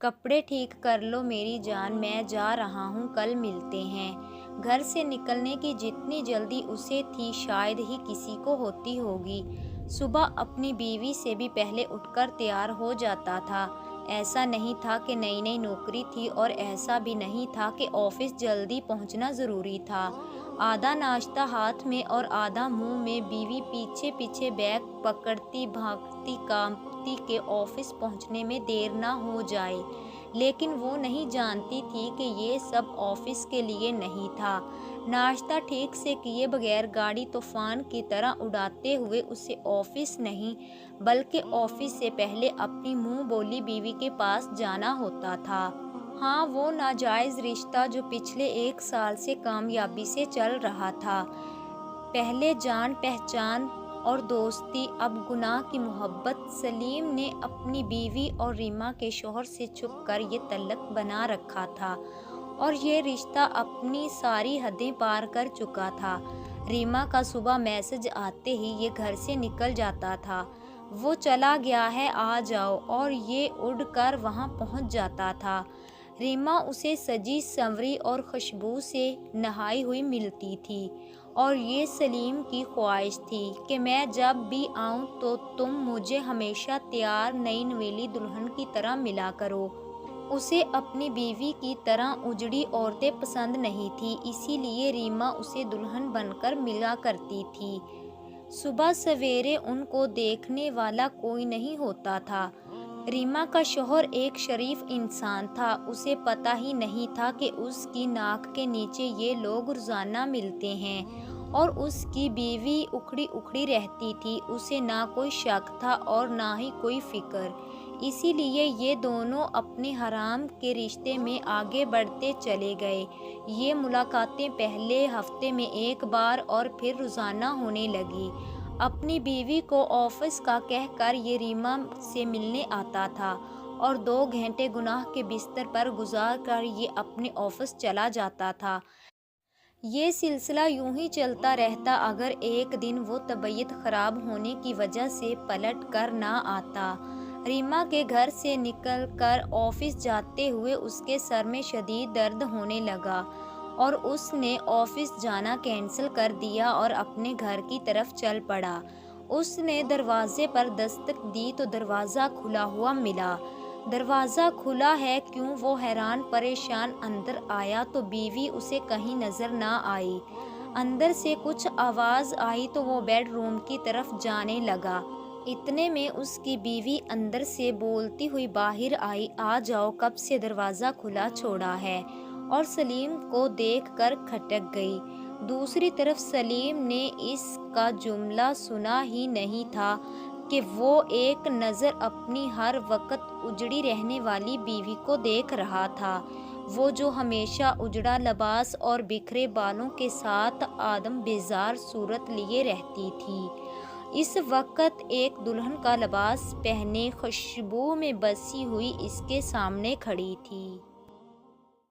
कपड़े ठीक कर लो मेरी जान, मैं जा रहा हूँ, कल मिलते हैं। घर से निकलने की जितनी जल्दी उसे थी शायद ही किसी को होती होगी। सुबह अपनी बीवी से भी पहले उठकर तैयार हो जाता था। ऐसा नहीं था कि नई नई नौकरी थी और ऐसा भी नहीं था कि ऑफिस जल्दी पहुंचना ज़रूरी था। आधा नाश्ता हाथ में और आधा मुंह में बीवी पीछे पीछे बैग पकड़ती भागती कांपती के ऑफिस पहुंचने में देर ना हो जाए। लेकिन वो नहीं जानती थी कि ये सब ऑफिस के लिए नहीं था। नाश्ता ठीक से किए बगैर गाड़ी तूफान की तरह उड़ाते हुए उसे ऑफिस नहीं बल्कि ऑफिस से पहले अपनी मुंह बोली बीवी के पास जाना होता था। हाँ, वो नाजायज़ रिश्ता जो पिछले 1 साल से कामयाबी से चल रहा था। पहले जान पहचान और दोस्ती, अब गुनाह की मोहब्बत। सलीम ने अपनी बीवी और रीमा के शौहर से छुपकर ये तल्लक बना रखा था और ये रिश्ता अपनी सारी हदें पार कर चुका था। रीमा का सुबह मैसेज आते ही ये घर से निकल जाता था, वो चला गया है आ जाओ, और ये उड़कर वहाँ पहुँच जाता था। रीमा उसे सजी संवरी और खुशबू से नहाई हुई मिलती थी और ये सलीम की ख्वाहिश थी कि मैं जब भी आऊँ तो तुम मुझे हमेशा तैयार नई नवेली दुल्हन की तरह मिला करो। उसे अपनी बीवी की तरह उजड़ी औरतें पसंद नहीं थी, इसीलिए रीमा उसे दुल्हन बनकर मिला करती थी। सुबह सवेरे उनको देखने वाला कोई नहीं होता था। रीमा का शौहर एक शरीफ इंसान था, उसे पता ही नहीं था कि उसकी नाक के नीचे ये लोग रोजाना मिलते हैं। और उसकी बीवी उखड़ी उखड़ी रहती थी, उसे ना कोई शक था और ना ही कोई फिक्र। इसीलिए ये दोनों अपने हराम के रिश्ते में आगे बढ़ते चले गए। ये मुलाकातें पहले हफ्ते में एक बार और फिर रोजाना होने लगी। अपनी बीवी को ऑफिस का कहकर ये रीमा से मिलने आता था और 2 घंटे गुनाह के बिस्तर पर गुजार कर ये अपने ऑफिस चला जाता था। ये सिलसिला यूं ही चलता रहता अगर एक दिन वो तबीयत खराब होने की वजह से पलट कर ना आता। रीमा के घर से निकलकर ऑफिस जाते हुए उसके सर में शदीद दर्द होने लगा और उसने ऑफिस जाना कैंसिल कर दिया और अपने घर की तरफ चल पड़ा। उसने दरवाजे पर दस्तक दी तो दरवाज़ा खुला हुआ मिला। दरवाज़ा खुला है क्यों, वो हैरान परेशान अंदर आया तो बीवी उसे कहीं नज़र ना आई। अंदर से कुछ आवाज़ आई तो वो बेडरूम की तरफ जाने लगा। इतने में उसकी बीवी अंदर से बोलती हुई बाहर आई, आ जाओ, कब से दरवाज़ा खुला छोड़ा है। और सलीम को देखकर खटक गई। दूसरी तरफ सलीम ने इसका जुमला सुना ही नहीं था कि वो एक नज़र अपनी हर वक्त उजड़ी रहने वाली बीवी को देख रहा था, वो जो हमेशा उजड़ा लिबास और बिखरे बालों के साथ आदम बेजार सूरत लिए रहती थी। इस वक्त एक दुल्हन का लिबास पहने खुशबू में बसी हुई इसके सामने खड़ी थी।